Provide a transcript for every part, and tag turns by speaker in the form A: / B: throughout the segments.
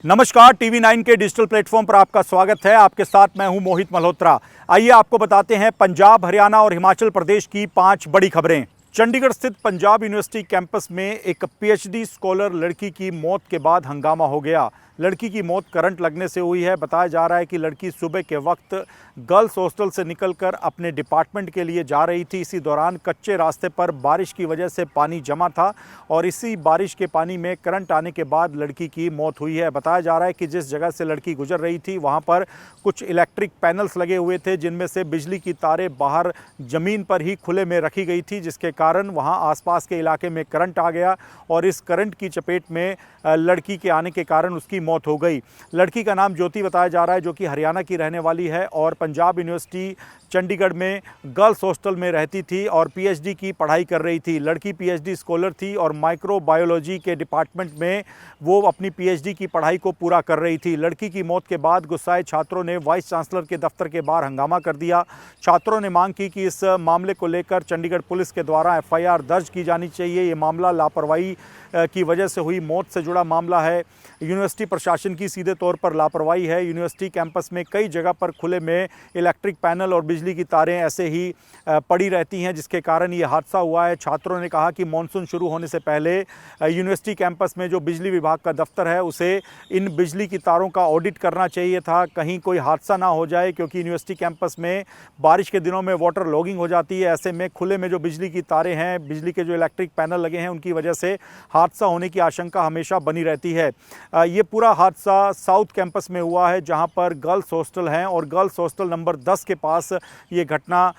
A: नमस्कार, टीवी 9 के digital platform पर आपका स्वागत है। आपके साथ मैं हूं मोहित मल्होत्रा। आइए आपको बताते हैं पंजाब, हरियाणा और हिमाचल प्रदेश की 5 बड़ी खबरें। चंडीगढ़ स्थित पंजाब यूनिवर्सिटी कैंपस में एक पीएचडी स्कॉलर लड़की की मौत के बाद हंगामा हो गया। लड़की की मौत करंट लगने से हुई है। बताया जा रहा है कि लड़की सुबह के वक्त गर्ल्स हॉस्टल से निकलकर अपने डिपार्टमेंट के लिए जा रही थी। इसी दौरान कच्चे रास्ते पर बारिश की वजह से पानी जमा था और इसी बारिश के पानी में करंट आने के बाद लड़की की मौत हुई है। बताया जा रहा है कि जिस जगह से लड़की गुजर रही थी वहां पर कुछ इलेक्ट्रिक पैनल्स लगे हुए थे, जिनमें से बिजली की तारें बाहर ज़मीन पर ही खुले में रखी गई थी, जिसके कारण वहां आसपास के इलाके में करंट आ गया और इस करंट की चपेट में लड़की के आने के कारण उसकी मौत हो गई। लड़की का नाम ज्योति बताया जा रहा है, जो कि हरियाणा की रहने वाली है और पंजाब यूनिवर्सिटी चंडीगढ़ में गर्ल्स हॉस्टल में रहती थी और पीएचडी की पढ़ाई कर रही थी। लड़की पीएचडी स्कॉलर थी और माइक्रोबायोलॉजी के डिपार्टमेंट में वो अपनी पीएचडी की पढ़ाई को पूरा कर रही थी। लड़की की मौत के बाद गुस्साए छात्रों ने वाइस चांसलर के दफ्तर के बाहर हंगामा कर दिया। छात्रों ने मांग की कि इस मामले को लेकर चंडीगढ़ पुलिस के द्वारा एफआईआर दर्ज की जानी चाहिए। ये मामला लापरवाही की वजह से हुई मौत से जुड़ा मामला है। यूनिवर्सिटी प्रशासन की सीधे तौर पर लापरवाही है। यूनिवर्सिटी कैंपस में कई जगह पर खुले में इलेक्ट्रिक पैनल और बिजली की तारें ऐसे ही पड़ी रहती हैं, जिसके कारण ये हादसा हुआ है। छात्रों ने कहा कि मानसून शुरू होने से पहले यूनिवर्सिटी कैंपस में जो बिजली विभाग का दफ्तर है उसे इन बिजली की तारों का ऑडिट करना चाहिए था, कहीं कोई हादसा ना हो जाए, क्योंकि यूनिवर्सिटी कैंपस में बारिश के दिनों में वाटर लॉगिंग हो जाती है। ऐसे में खुले में जो बिजली की तारें हैं, बिजली के जो इलेक्ट्रिक पैनल लगे हैं, उनकी वजह से हादसा होने की आशंका हमेशा बनी रहती है। ये पूरा हादसा साउथ कैंपस में हुआ है, जहां पर गर्ल्स हॉस्टल हैं और गर्ल्स हॉस्टल नंबर 10 के पास ये घटना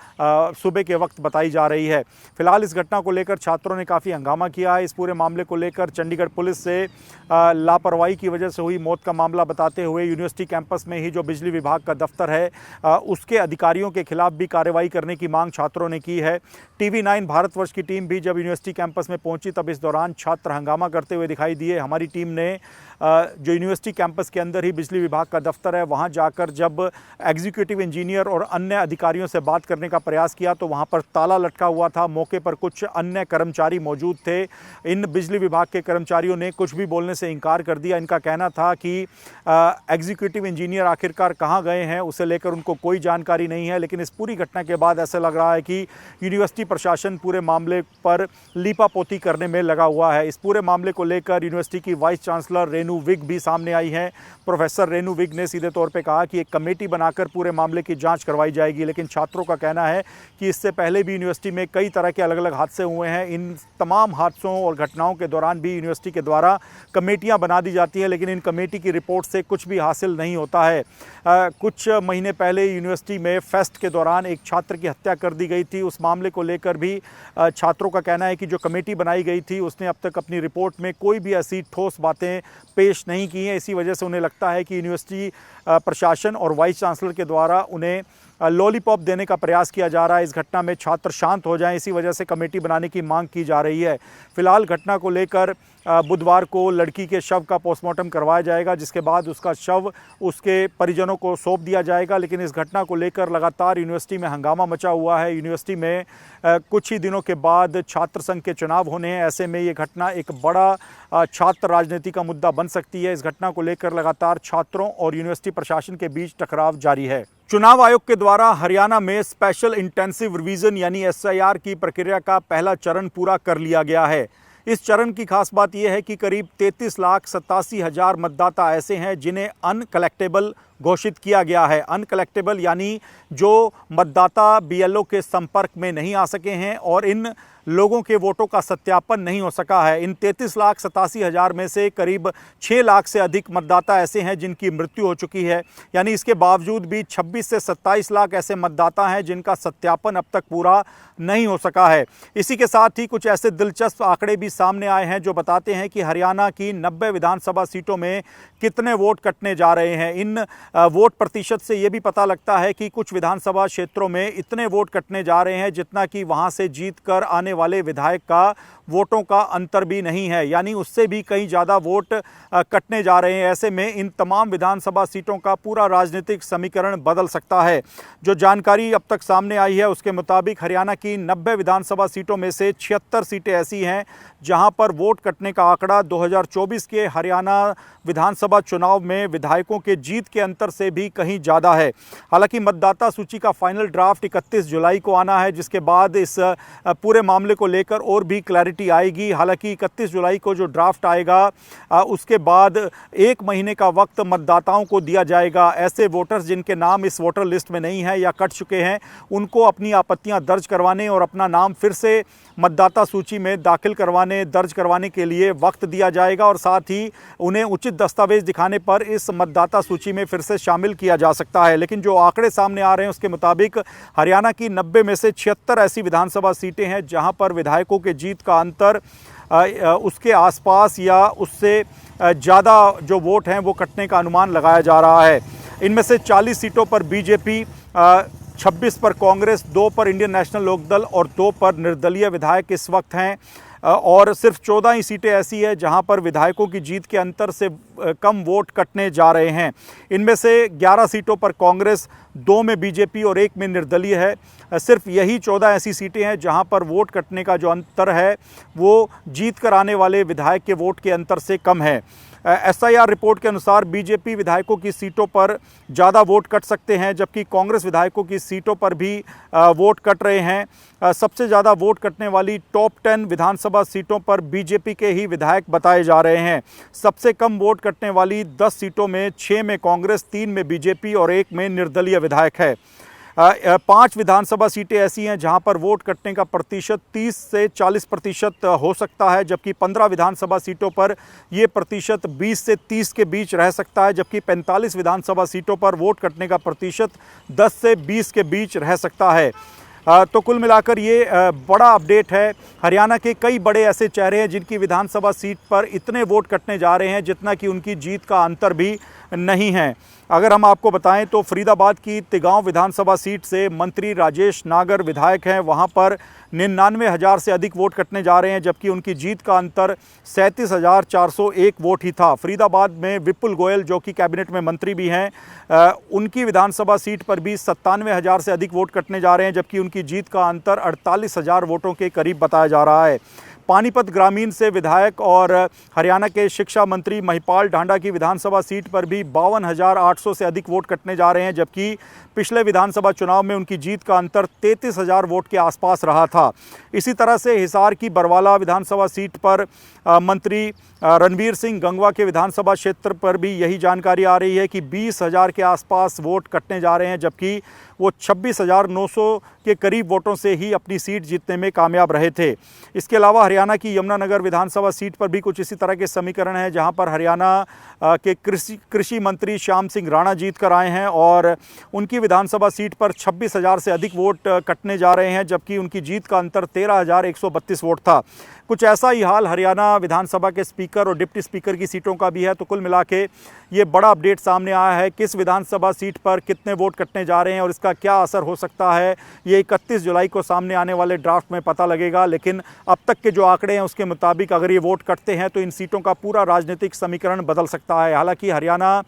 A: सुबह के वक्त बताई जा रही है। फिलहाल इस घटना को लेकर छात्रों ने काफ़ी हंगामा किया है। इस पूरे मामले को लेकर चंडीगढ़ पुलिस से लापरवाही की वजह से हुई मौत का मामला बताते हुए यूनिवर्सिटी कैंपस में ही जो बिजली विभाग का दफ्तर है उसके अधिकारियों के खिलाफ भी कार्रवाई करने की मांग छात्रों ने की है। टीवी 9 भारतवर्ष की टीम भी जब यूनिवर्सिटी कैंपस में पहुंची तब इस दौरान छात्र हंगामा करते हुए दिखाई दिए। हमारी टीम ने जो यूनिवर्सिटी कैंपस के अंदर ही बिजली विभाग का दफ्तर है वहां जाकर जब एग्जीक्यूटिव इंजीनियर और अन्य अधिकारियों से बात करने का प्रयास किया तो वहां पर ताला लटका हुआ था। मौके पर कुछ अन्य कर्मचारी मौजूद थे। इन बिजली विभाग के कर्मचारियों ने कुछ भी बोलने से इनकार कर दिया। इनका कहना था कि एग्जीक्यूटिव इंजीनियर आखिरकार कहां गए हैं उसे लेकर उनको कोई जानकारी नहीं है। लेकिन इस पूरी घटना के बाद ऐसा लग रहा है कि यूनिवर्सिटी प्रशासन पूरे मामले पर लीपापोती करने में लगा हुआ है। इस पूरे मामले को लेकर यूनिवर्सिटी की वाइस चांसलर रेनू विग भी सामने आई हैं। प्रोफेसर रेनू विग ने सीधे तौर पे कहा कि एक कमेटी बनाकर पूरे मामले की जांच करवाई जाएगी। लेकिन छात्रों का कहना है कि इससे पहले भी यूनिवर्सिटी में कई तरह के अलग अलग हादसे हुए हैं। इन तमाम हादसों और घटनाओं के दौरान भी यूनिवर्सिटी के द्वारा कमेटियां बना दी जाती है, लेकिन इन कमेटी की रिपोर्ट से कुछ भी हासिल नहीं होता है। कुछ महीने पहले यूनिवर्सिटी में फेस्ट के दौरान एक छात्र की हत्या कर दी गई थी। उस मामले को लेकर भी छात्रों का कहना है कि जो कमेटी बनाई गई थी उसने अब तक अपनी रिपोर्ट में कोई भी ऐसी ठोस बातें पेश नहीं की हैं। इसी वजह से उन्हें लगता है कि यूनिवर्सिटी प्रशासन और वाइस चांसलर के द्वारा उन्हें लॉलीपॉप देने का प्रयास किया जा रहा है। इस घटना में छात्र शांत हो जाएं, इसी वजह से कमेटी बनाने की मांग की जा रही है। फिलहाल घटना को लेकर बुधवार को लड़की के शव का पोस्टमार्टम करवाया जाएगा, जिसके बाद उसका शव उसके परिजनों को सौंप दिया जाएगा। लेकिन इस घटना को लेकर लगातार यूनिवर्सिटी में हंगामा मचा हुआ है। यूनिवर्सिटी में कुछ ही दिनों के बाद छात्र संघ के चुनाव होने हैं। ऐसे में ये घटना एक बड़ा छात्र राजनीति का मुद्दा बन सकती है। इस घटना को लेकर लगातार छात्रों और यूनिवर्सिटी प्रशासन के बीच टकराव जारी है। चुनाव आयोग के द्वारा हरियाणा में स्पेशल इंटेंसिव रिवीजन यानी एसआईआर की प्रक्रिया का पहला चरण पूरा कर लिया गया है। इस चरण की खास बात यह है कि करीब 33,87,000 मतदाता ऐसे हैं जिन्हें अनकलेक्टेबल घोषित किया गया है। अनकलेक्टेबल यानी जो मतदाता बीएलओ के संपर्क में नहीं आ सके हैं और इन लोगों के वोटों का सत्यापन नहीं हो सका है। इन 33,87,000 में से करीब 6 लाख से अधिक मतदाता ऐसे हैं जिनकी मृत्यु हो चुकी है। यानी इसके बावजूद भी 26 से 27 लाख ऐसे मतदाता हैं जिनका सत्यापन अब तक पूरा नहीं हो सका है। इसी के साथ ही कुछ ऐसे दिलचस्प आंकड़े भी सामने आए हैं जो बताते हैं कि हरियाणा की 90 विधानसभा सीटों में कितने वोट कटने जा रहे हैं। इन वोट प्रतिशत से ये भी पता लगता है कि कुछ विधानसभा क्षेत्रों में इतने वोट कटने जा रहे हैं जितना कि वहां से जीत कर आने आने वाले विधायक का वोटों का अंतर भी नहीं है, यानी उससे भी कहीं ज़्यादा वोट कटने जा रहे हैं। ऐसे में इन तमाम विधानसभा सीटों का पूरा राजनीतिक समीकरण बदल सकता है। जो जानकारी अब तक सामने आई है उसके मुताबिक हरियाणा की 90 विधानसभा सीटों में से 76 सीटें ऐसी हैं जहां पर वोट कटने का आंकड़ा 2024 के हरियाणा विधानसभा चुनाव में विधायकों के जीत के अंतर से भी कहीं ज़्यादा है। हालांकि मतदाता सूची का फाइनल ड्राफ्ट 31 जुलाई को आना है, जिसके बाद इस पूरे मामले को लेकर और भी क्लैरिटी आएगी। हालांकि 31 जुलाई को जो ड्राफ्ट आएगा उसके बाद 1 महीने का वक्त मतदाताओं को दिया जाएगा। ऐसे वोटर्स जिनके नाम इस वोटर लिस्ट में नहीं है या कट चुके हैं, उनको अपनी आपत्तियां दर्ज करवाने और अपना नाम फिर से मतदाता सूची में दाखिल करवाने, दर्ज करवाने के लिए वक्त दिया जाएगा और साथ ही उन्हें उचित दस्तावेज दिखाने पर इस मतदाता सूची में फिर से शामिल किया जा सकता है। लेकिन जो आंकड़े सामने आ रहे हैं उसके मुताबिक हरियाणा की 90 में से 76 ऐसी विधानसभा सीटें हैं जहां पर विधायकों के जीत का अंतर उसके आसपास या उससे ज़्यादा जो वोट हैं वो कटने का अनुमान लगाया जा रहा है। इनमें से 40 सीटों पर बीजेपी, 26 पर कांग्रेस, 2 पर इंडियन नेशनल लोकदल और 2 पर निर्दलीय विधायक इस वक्त हैं और सिर्फ 14 ही सीटें ऐसी है जहां पर विधायकों की जीत के अंतर से कम वोट कटने जा रहे हैं। इनमें से 11 सीटों पर कांग्रेस, 2 में बीजेपी और 1 में निर्दलीय है। सिर्फ यही 14 ऐसी सीटें हैं जहां पर वोट कटने का जो अंतर है वो जीत कर आने वाले विधायक के वोट के अंतर से कम है। एसआईआर रिपोर्ट के अनुसार बीजेपी विधायकों की सीटों पर ज़्यादा वोट कट सकते हैं, जबकि कांग्रेस विधायकों की सीटों पर भी वोट कट रहे हैं। सबसे ज़्यादा वोट कटने वाली टॉप 10 विधानसभा सीटों पर बीजेपी के ही विधायक बताए जा रहे हैं। सबसे कम वोट कटने वाली 10 सीटों में 6 में कांग्रेस, 3 में बीजेपी और 1 में निर्दलीय विधायक है। 5 विधानसभा सीटें ऐसी हैं जहां पर वोट कटने का प्रतिशत 30 से 40% हो सकता है, जबकि 15 विधानसभा सीटों पर ये प्रतिशत 20 से 30 के बीच रह सकता है, जबकि 45 विधानसभा सीटों पर वोट कटने का प्रतिशत 10 से 20 के बीच रह सकता है। तो कुल मिलाकर ये बड़ा अपडेट है। हरियाणा के कई बड़े ऐसे चेहरे हैं जिनकी विधानसभा सीट पर इतने वोट कटने जा रहे हैं जितना कि उनकी जीत का अंतर भी नहीं है। अगर हम आपको बताएं तो फरीदाबाद की तिगांव विधानसभा सीट से मंत्री राजेश नागर विधायक हैं, वहां पर 99,000 से अधिक वोट कटने जा रहे हैं, जबकि उनकी जीत का अंतर 37,401 वोट ही था। फरीदाबाद में विपुल गोयल जो कि कैबिनेट में मंत्री भी हैं, उनकी विधानसभा सीट पर भी 97,000 से अधिक वोट कटने जा रहे हैं, जबकि उनकी जीत का अंतर 48,000 वोटों के करीब बताया जा रहा है। पानीपत ग्रामीण से विधायक और हरियाणा के शिक्षा मंत्री महिपाल ढांडा की विधानसभा सीट पर भी 52,800 से अधिक वोट कटने जा रहे हैं, जबकि पिछले विधानसभा चुनाव में उनकी जीत का अंतर 33,000 वोट के आसपास रहा था। इसी तरह से हिसार की बरवाला विधानसभा सीट पर मंत्री रणवीर सिंह गंगवा के विधानसभा क्षेत्र पर भी यही जानकारी आ रही है कि 20,000 के आसपास वोट कटने जा रहे हैं, जबकि वो 26,900 के करीब वोटों से ही अपनी सीट जीतने में कामयाब रहे थे। इसके अलावा हरियाणा की यमुनानगर विधानसभा सीट पर भी कुछ इसी तरह के समीकरण हैं, जहां पर हरियाणा के कृषि मंत्री श्याम सिंह राणा जीत कर आए हैं और उनकी विधानसभा सीट पर 26,000 से अधिक वोट कटने जा रहे हैं, जबकि उनकी जीत का अंतर 13,132 वोट था। कुछ ऐसा ही हाल हरियाणा विधानसभा के स्पीकर और डिप्टी स्पीकर की सीटों का भी है। तो कुल मिला के ये बड़ा अपडेट सामने आया है, किस विधानसभा सीट पर कितने वोट कटने जा रहे हैं और इसका क्या असर हो सकता है, ये 31 जुलाई को सामने आने वाले ड्राफ्ट में पता लगेगा। लेकिन अब तक के जो आंकड़े हैं उसके मुताबिक अगर ये वोट कटते हैं तो इन सीटों का पूरा राजनीतिक समीकरण बदल सकता है। हालांकि हरियाणा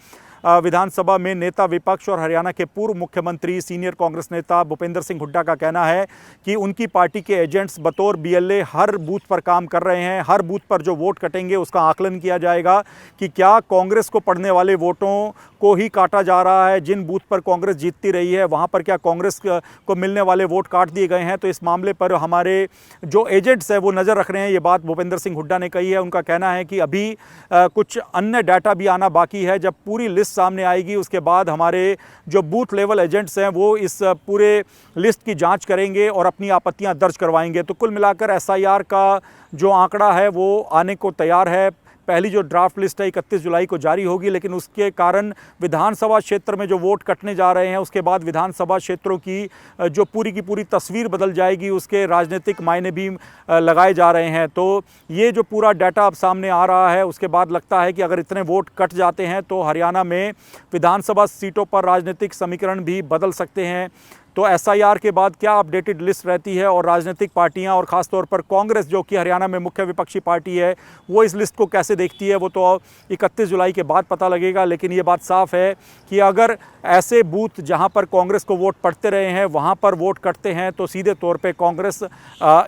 A: विधानसभा में नेता विपक्ष और हरियाणा के पूर्व मुख्यमंत्री सीनियर कांग्रेस नेता भूपेंद्र सिंह हुड्डा का कहना है कि उनकी पार्टी के एजेंट्स बतौर बीएलए हर बूथ पर काम कर रहे हैं। हर बूथ पर जो वोट कटेंगे उसका आकलन किया जाएगा कि क्या कांग्रेस को पड़ने वाले वोटों को ही काटा जा रहा है, जिन बूथ पर कांग्रेस जीतती रही है वहां पर क्या कांग्रेस को मिलने वाले वोट काट दिए गए हैं। तो इस मामले पर हमारे जो एजेंट्स हैं वो नज़र रख रहे हैं। ये बात भूपेंद्र सिंह हुड्डा ने कही है। उनका कहना है कि अभी कुछ अन्य डाटा भी आना बाकी है। जब पूरी लिस्ट सामने आएगी उसके बाद हमारे जो बूथ लेवल एजेंट्स हैं वो इस पूरे लिस्ट की जांच करेंगे और अपनी आपत्तियां दर्ज करवाएंगे। तो कुल मिलाकर एसआईआर का जो आंकड़ा है वो आने को तैयार है। पहली जो ड्राफ्ट लिस्ट है 31 जुलाई को जारी होगी, लेकिन उसके कारण विधानसभा क्षेत्र में जो वोट कटने जा रहे हैं उसके बाद विधानसभा क्षेत्रों की जो पूरी की पूरी तस्वीर बदल जाएगी, उसके राजनीतिक मायने भी लगाए जा रहे हैं। तो ये जो पूरा डाटा अब सामने आ रहा है उसके बाद लगता है कि अगर इतने वोट कट जाते हैं तो हरियाणा में विधानसभा सीटों पर राजनीतिक समीकरण भी बदल सकते हैं। तो एसआईआर के बाद क्या अपडेटेड लिस्ट रहती है और राजनीतिक पार्टियां और ख़ासतौर पर कांग्रेस जो कि हरियाणा में मुख्य विपक्षी पार्टी है वो इस लिस्ट को कैसे देखती है वो तो 31 जुलाई के बाद पता लगेगा। लेकिन ये बात साफ है कि अगर ऐसे बूथ जहां पर कांग्रेस को वोट पड़ते रहे हैं वहां पर वोट कटते हैं तो सीधे तौर पे कांग्रेस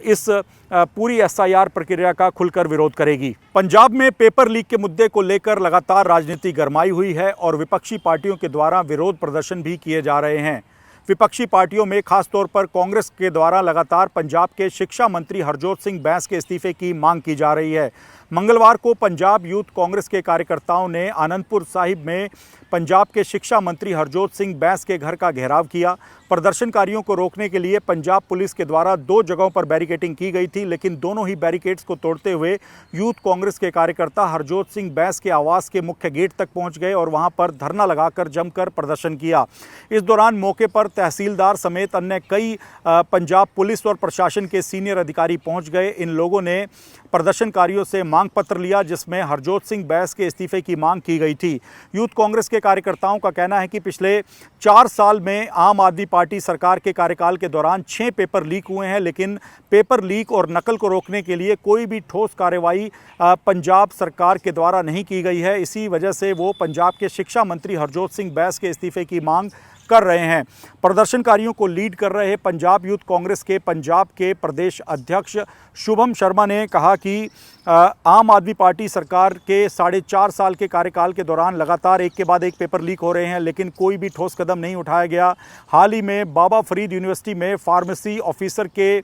A: इस पूरी एसआईआर प्रक्रिया का खुलकर विरोध करेगी। पंजाब में पेपर लीक के मुद्दे को लेकर लगातार राजनीति गरमाई हुई है और विपक्षी पार्टियों के द्वारा विरोध प्रदर्शन भी किए जा रहे हैं। विपक्षी पार्टियों में खासतौर पर कांग्रेस के द्वारा लगातार पंजाब के शिक्षा मंत्री हरजोत सिंह बैंस के इस्तीफे की मांग की जा रही है। मंगलवार को पंजाब यूथ कांग्रेस के कार्यकर्ताओं ने आनंदपुर साहिब में पंजाब के शिक्षा मंत्री हरजोत सिंह बैंस के घर का घेराव किया। प्रदर्शनकारियों को रोकने के लिए पंजाब पुलिस के द्वारा 2 जगहों पर बैरिकेडिंग की गई थी, लेकिन दोनों ही बैरिकेड्स को तोड़ते हुए यूथ कांग्रेस के कार्यकर्ता हरजोत सिंह बैंस के आवास के मुख्य गेट तक पहुंच गए और वहां पर धरना लगाकर जमकर प्रदर्शन किया। इस दौरान मौके पर तहसीलदार समेत अन्य कई पंजाब पुलिस और प्रशासन के सीनियर अधिकारी पहुंच गए। इन लोगों ने प्रदर्शनकारियों से मांग पत्र लिया जिसमें हरजोत सिंह बैंस के इस्तीफे की मांग की गई थी। यूथ कांग्रेस के कार्यकर्ताओं का कहना है कि पिछले 4 साल में आम आदमी पार्टी सरकार के कार्यकाल के दौरान 6 पेपर लीक हुए हैं, लेकिन पेपर लीक और नकल को रोकने के लिए कोई भी ठोस कार्रवाई पंजाब सरकार के द्वारा नहीं की गई है। इसी वजह से वो पंजाब के शिक्षा मंत्री हरजोत सिंह बैंस के इस्तीफे की मांग कर रहे हैं। प्रदर्शनकारियों को लीड कर रहे पंजाब यूथ कांग्रेस के पंजाब के प्रदेश अध्यक्ष शुभम शर्मा ने कहा कि आम आदमी पार्टी सरकार के 4.5 साल के कार्यकाल के दौरान लगातार एक के बाद एक पेपर लीक हो रहे हैं, लेकिन कोई भी ठोस कदम नहीं उठाया गया। हाल ही में बाबा फरीद यूनिवर्सिटी में फार्मेसी ऑफिसर के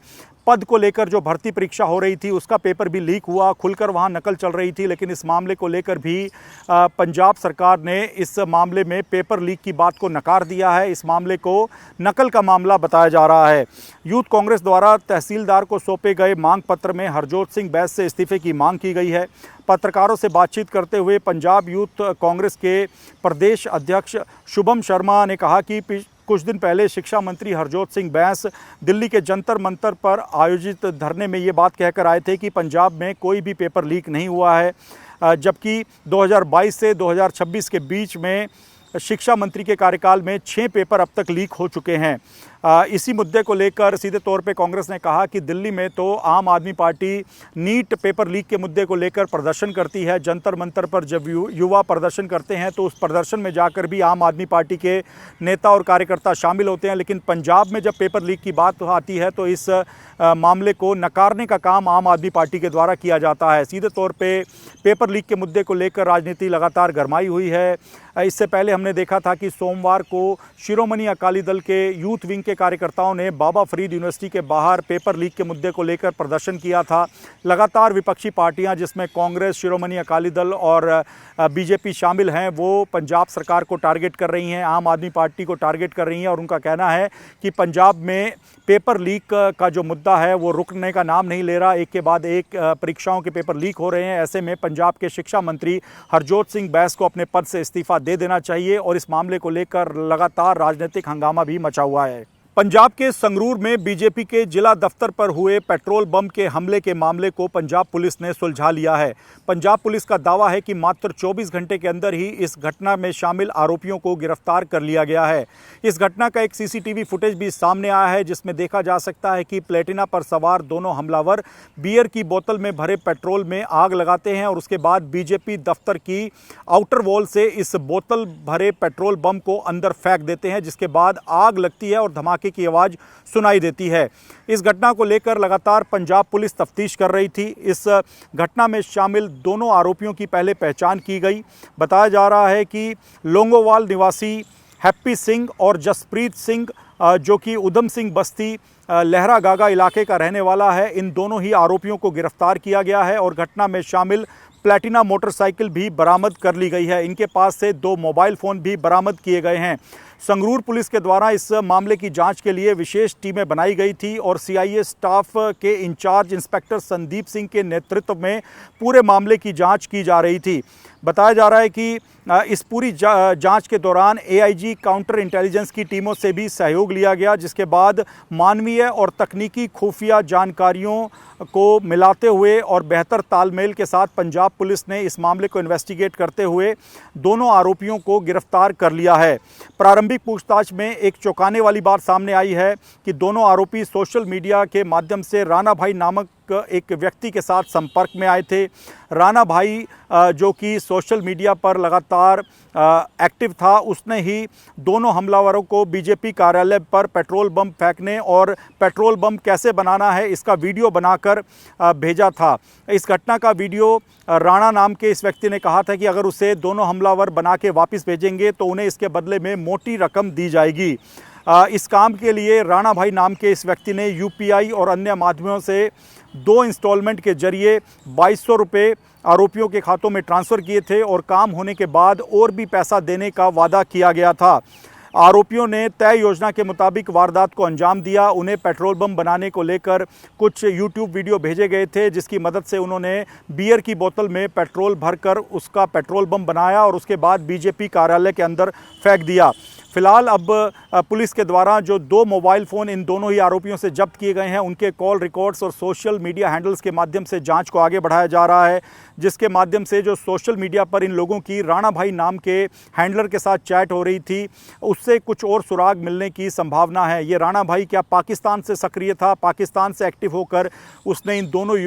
A: पद को लेकर जो भर्ती परीक्षा हो रही थी उसका पेपर भी लीक हुआ, खुलकर वहां नकल चल रही थी, लेकिन इस मामले को लेकर भी पंजाब सरकार ने इस मामले में पेपर लीक की बात को नकार दिया है। इस मामले को नकल का मामला बताया जा रहा है। यूथ कांग्रेस द्वारा तहसीलदार को सौंपे गए मांग पत्र में हरजोत सिंह बैंस से इस्तीफे की मांग की गई है। पत्रकारों से बातचीत करते हुए पंजाब यूथ कांग्रेस के प्रदेश अध्यक्ष शुभम शर्मा ने कहा कि कुछ दिन पहले शिक्षा मंत्री हरजोत सिंह बैंस दिल्ली के जंतर मंतर पर आयोजित धरने में ये बात कहकर आए थे कि पंजाब में कोई भी पेपर लीक नहीं हुआ है, जबकि 2022 से 2026 के बीच में शिक्षा मंत्री के कार्यकाल में 6 पेपर अब तक लीक हो चुके हैं। इसी मुद्दे को लेकर सीधे तौर पे कांग्रेस ने कहा कि दिल्ली में तो आम आदमी पार्टी नीट पेपर लीक के मुद्दे को लेकर प्रदर्शन करती है। जंतर मंतर पर जब युवा प्रदर्शन करते हैं तो उस प्रदर्शन में जाकर भी आम आदमी पार्टी के नेता और कार्यकर्ता शामिल होते हैं, लेकिन पंजाब में जब पेपर लीक की बात आती है तो इस मामले को नकारने का काम आम आदमी पार्टी के द्वारा किया जाता है। सीधे तौर पे पेपर लीक के मुद्दे को लेकर राजनीति लगातार गरमाई हुई है। इससे पहले हमने देखा था कि सोमवार को शिरोमणि अकाली दल के यूथ विंग के कार्यकर्ताओं ने बाबा फरीद यूनिवर्सिटी के बाहर पेपर लीक के मुद्दे को लेकर प्रदर्शन किया था। लगातार विपक्षी पार्टियां जिसमें कांग्रेस, शिरोमणि अकाली दल और बीजेपी शामिल हैं वो पंजाब सरकार को टारगेट कर रही हैं, आम आदमी पार्टी को टारगेट कर रही हैं और उनका कहना है कि पंजाब में पेपर लीक का जो मुद्दा है वो रुकने का नाम नहीं ले रहा। एक के बाद एक परीक्षाओं के पेपर लीक हो रहे हैं। ऐसे में पंजाब के शिक्षा मंत्री हरजोत सिंह बैंस को अपने पद से इस्तीफा दे देना चाहिए और इस मामले को लेकर लगातार राजनीतिक हंगामा भी मचा हुआ है। पंजाब के संगरूर में बीजेपी के जिला दफ्तर पर हुए पेट्रोल बम के हमले के मामले को पंजाब पुलिस ने सुलझा लिया है। पंजाब पुलिस का दावा है कि मात्र 24 घंटे के अंदर ही इस घटना में शामिल आरोपियों को गिरफ्तार कर लिया गया है। इस घटना का एक सीसीटीवी फुटेज भी सामने आया है जिसमें देखा जा सकता है कि प्लेटिना पर सवार दोनों हमलावर बियर की बोतल में भरे पेट्रोल में आग लगाते हैं और उसके बाद बीजेपी दफ्तर की आउटर वॉल से इस बोतल भरे पेट्रोल बम को अंदर फेंक देते हैं, जिसके बाद आग लगती है और धमाके की आवाज़ सुनाई देती है। इस घटना को लेकर लगातार पंजाब पुलिस तफ्तीश कर रही थी। इस घटना में शामिल दोनों आरोपियों की पहले पहचान की गई। बताया जा रहा है कि लोंगोवाल निवासी हैप्पी सिंह और जसप्रीत सिंह जो कि उधम सिंह बस्ती लहरा गागा इलाके का रहने वाला है, इन दोनों ही आरोपियों को गिरफ्तार किया गया है और घटना में शामिल प्लेटिना मोटरसाइकिल भी बरामद कर ली गई है। इनके पास से 2 मोबाइल फ़ोन भी बरामद किए गए हैं। संगरूर पुलिस के द्वारा इस मामले की जांच के लिए विशेष टीमें बनाई गई थी और सीआईए स्टाफ के इंचार्ज इंस्पेक्टर संदीप सिंह के नेतृत्व में पूरे मामले की जांच की जा रही थी। बताया जा रहा है कि इस पूरी जांच के दौरान एआईजी काउंटर इंटेलिजेंस की टीमों से भी सहयोग लिया गया, जिसके बाद मानवीय और तकनीकी खुफिया जानकारियों को मिलाते हुए और बेहतर तालमेल के साथ पंजाब पुलिस ने इस मामले को इन्वेस्टिगेट करते हुए दोनों आरोपियों को गिरफ्तार कर लिया है। प्रारंभिक पूछताछ में एक चौंकाने वाली बात सामने आई है कि दोनों आरोपी सोशल मीडिया के माध्यम से राणा भाई नामक एक व्यक्ति के साथ संपर्क में आए थे। राणा भाई जो कि सोशल मीडिया पर लगातार एक्टिव था, उसने ही दोनों हमलावरों को बीजेपी कार्यालय पर पेट्रोल बम फेंकने और पेट्रोल बम कैसे बनाना है इसका वीडियो बनाकर भेजा था। इस घटना का वीडियो राणा नाम के इस व्यक्ति ने कहा था कि अगर उसे दोनों हमलावर बना के वापस भेजेंगे तो उन्हें इसके बदले में मोटी रकम दी जाएगी। इस काम के लिए राणा भाई नाम के इस व्यक्ति ने यूपीआई और अन्य माध्यमों से 2 इंस्टॉलमेंट के जरिए 2200 रुपये आरोपियों के खातों में ट्रांसफ़र किए थे और काम होने के बाद और भी पैसा देने का वादा किया गया था। आरोपियों ने तय योजना के मुताबिक वारदात को अंजाम दिया। उन्हें पेट्रोल बम बनाने को लेकर कुछ यूट्यूब वीडियो भेजे गए थे, जिसकी मदद से उन्होंने बियर की बोतल में पेट्रोल भरकर उसका पेट्रोल बम बनाया और उसके बाद बीजेपी कार्यालय के अंदर फेंक दिया। फिलहाल अब पुलिस के द्वारा जो 2 मोबाइल फ़ोन इन दोनों ही आरोपियों से जब्त किए गए हैं, उनके कॉल रिकॉर्ड्स और सोशल मीडिया हैंडल्स के माध्यम से जांच को आगे बढ़ाया जा रहा है, जिसके माध्यम से जो सोशल मीडिया पर इन लोगों की राणा भाई नाम के हैंडलर के साथ चैट हो रही थी, उससे कुछ और सुराग मिलने की संभावना है। ये राणा भाई क्या पाकिस्तान से सक्रिय था? पाकिस्तान से एक्टिव होकर उसने इन दोनों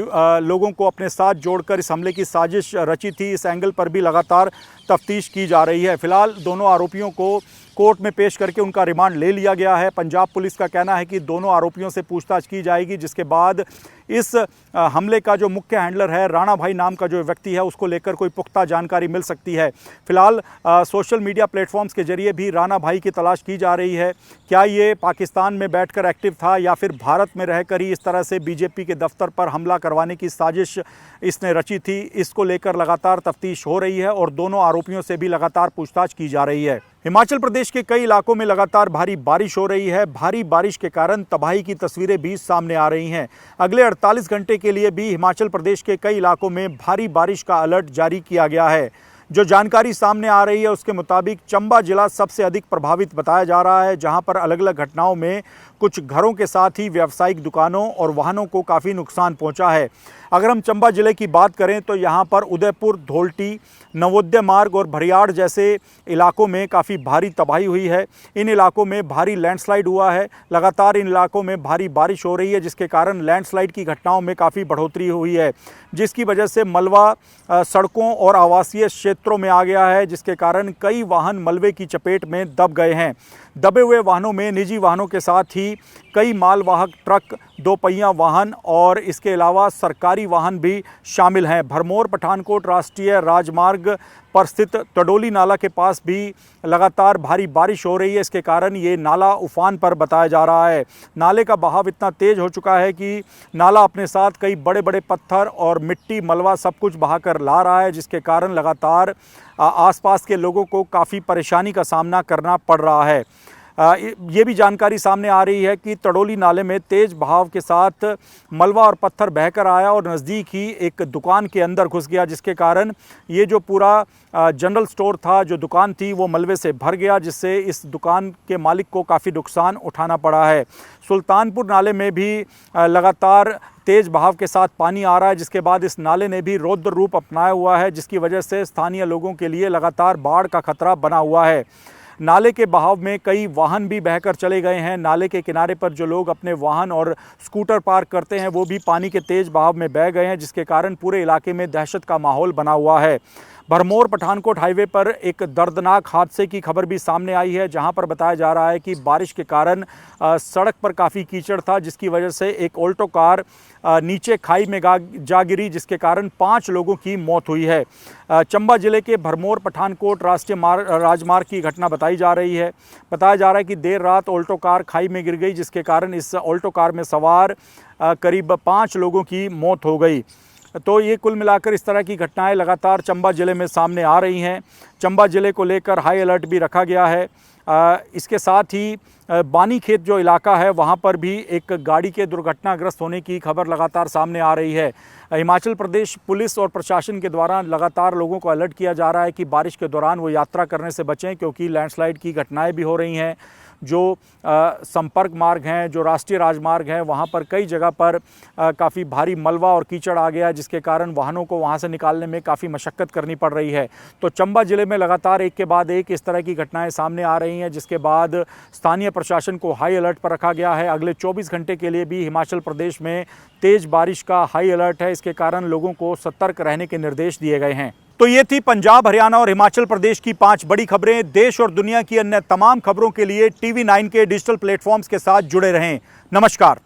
A: लोगों को अपने साथ जोड़कर इस हमले की साजिश रची थी? इस एंगल पर भी लगातार तफ्तीश की जा रही है। फिलहाल दोनों आरोपियों को कोर्ट में पेश करके उनका रिमांड ले लिया गया है। पंजाब पुलिस का कहना है कि दोनों आरोपियों से पूछताछ की जाएगी, जिसके बाद इस हमले का जो मुख्य हैंडलर है राणा भाई नाम का जो व्यक्ति है, उसको लेकर कोई पुख्ता जानकारी मिल सकती है। फिलहाल सोशल मीडिया प्लेटफॉर्म्स के जरिए भी राणा भाई की तलाश की जा रही है। क्या ये पाकिस्तान में बैठकर एक्टिव था या फिर भारत में रहकर ही इस तरह से बीजेपी के दफ्तर पर हमला करवाने की साजिश इसने रची थी? इसको लेकर लगातार तफ्तीश हो रही है और दोनों आरोपियों से भी लगातार पूछताछ की जा रही है। हिमाचल प्रदेश के कई इलाकों में लगातार भारी बारिश हो रही है। भारी बारिश के कारण तबाही की तस्वीरें भी सामने आ रही हैं। अगले 48 घंटे के लिए भी हिमाचल प्रदेश के कई इलाकों में भारी बारिश का अलर्ट जारी किया गया है। जो जानकारी सामने आ रही है उसके मुताबिक चंबा जिला सबसे अधिक प्रभावित बताया जा रहा है, जहां पर अलग अलग घटनाओं में कुछ घरों के साथ ही व्यावसायिक दुकानों और वाहनों को काफ़ी नुकसान पहुंचा है। अगर हम चंबा जिले की बात करें तो यहां पर उदयपुर, धौलटी, नवोदय मार्ग और भरियाड़ जैसे इलाकों में काफ़ी भारी तबाही हुई है। इन इलाकों में भारी लैंडस्लाइड हुआ है। लगातार इन इलाकों में भारी बारिश हो रही है, जिसके कारण लैंडस्लाइड की घटनाओं में काफ़ी बढ़ोतरी हुई है, जिसकी वजह से मलबा सड़कों और आवासीय क्षेत्रों में आ गया है, जिसके कारण कई वाहन मलबे की चपेट में दब गए हैं। दबे हुए वाहनों में निजी वाहनों के साथ ही कई मालवाहक ट्रक, 2 पहिया वाहन और इसके अलावा सरकारी वाहन भी शामिल हैं। भरमौर पठानकोट राष्ट्रीय राजमार्ग पर स्थित तडोली नाला के पास भी लगातार भारी बारिश हो रही है। इसके कारण ये नाला उफान पर बताया जा रहा है। नाले का बहाव इतना तेज़ हो चुका है कि नाला अपने साथ कई बड़े बड़े पत्थर और मिट्टी, मलबा सब कुछ बहाकर ला रहा है, जिसके कारण लगातार आसपास के लोगों को काफ़ी परेशानी का सामना करना पड़ रहा है। ये भी जानकारी सामने आ रही है कि तडोली नाले में तेज़ बहाव के साथ मलबा और पत्थर बहकर आया और नज़दीक ही एक दुकान के अंदर घुस गया, जिसके कारण ये जो पूरा जनरल स्टोर था, जो दुकान थी, वो मलबे से भर गया, जिससे इस दुकान के मालिक को काफ़ी नुकसान उठाना पड़ा है। सुल्तानपुर नाले में भी लगातार तेज़ बहाव के साथ पानी आ रहा है, जिसके बाद इस नाले ने भी रौद्र रूप अपनाया हुआ है, जिसकी वजह से स्थानीय लोगों के लिए लगातार बाढ़ का खतरा बना हुआ है। नाले के बहाव में कई वाहन भी बहकर चले गए हैं। नाले के किनारे पर जो लोग अपने वाहन और स्कूटर पार्क करते हैं, वो भी पानी के तेज़ बहाव में बह गए हैं, जिसके कारण पूरे इलाके में दहशत का माहौल बना हुआ है। भरमौर पठानकोट हाईवे पर एक दर्दनाक हादसे की खबर भी सामने आई है, जहां पर बताया जा रहा है कि बारिश के कारण सड़क पर काफ़ी कीचड़ था, जिसकी वजह से एक ऑल्टो कार नीचे खाई में जा गिरी, जिसके कारण 5 लोगों की मौत हुई है। चंबा जिले के भरमौर पठानकोट राष्ट्रीय राजमार्ग की घटना बताई जा रही है। बताया जा रहा है कि देर रात ऑल्टो कार खाई में गिर गई, जिसके कारण इस ऑल्टो कार में सवार करीब 5 लोगों की मौत हो गई। तो ये कुल मिलाकर इस तरह की घटनाएं लगातार चंबा ज़िले में सामने आ रही हैं। चंबा ज़िले को लेकर हाई अलर्ट भी रखा गया है। इसके साथ ही बानी खेत जो इलाका है, वहाँ पर भी एक गाड़ी के दुर्घटनाग्रस्त होने की खबर लगातार सामने आ रही है। हिमाचल प्रदेश पुलिस और प्रशासन के द्वारा लगातार लोगों को अलर्ट किया जा रहा है कि बारिश के दौरान वो यात्रा करने से बचें, क्योंकि लैंडस्लाइड की घटनाएं भी हो रही हैं। जो संपर्क मार्ग हैं, जो राष्ट्रीय राजमार्ग हैं, वहाँ पर कई जगह पर काफ़ी भारी मलबा और कीचड़ आ गया, जिसके कारण वाहनों को वहाँ से निकालने में काफ़ी मशक्क़त करनी पड़ रही है। तो चंबा ज़िले में लगातार एक के बाद एक इस तरह की घटनाएं सामने आ रही हैं, जिसके बाद स्थानीय प्रशासन को हाई अलर्ट पर रखा गया है। अगले 24 घंटे के लिए भी हिमाचल प्रदेश में तेज़ बारिश का हाई अलर्ट है। इसके कारण लोगों को सतर्क रहने के निर्देश दिए गए हैं। तो ये थी पंजाब, हरियाणा और हिमाचल प्रदेश की 5 बड़ी खबरें। देश और दुनिया की अन्य तमाम खबरों के लिए TV9 के डिजिटल प्लेटफॉर्म्स के साथ जुड़े रहें। नमस्कार।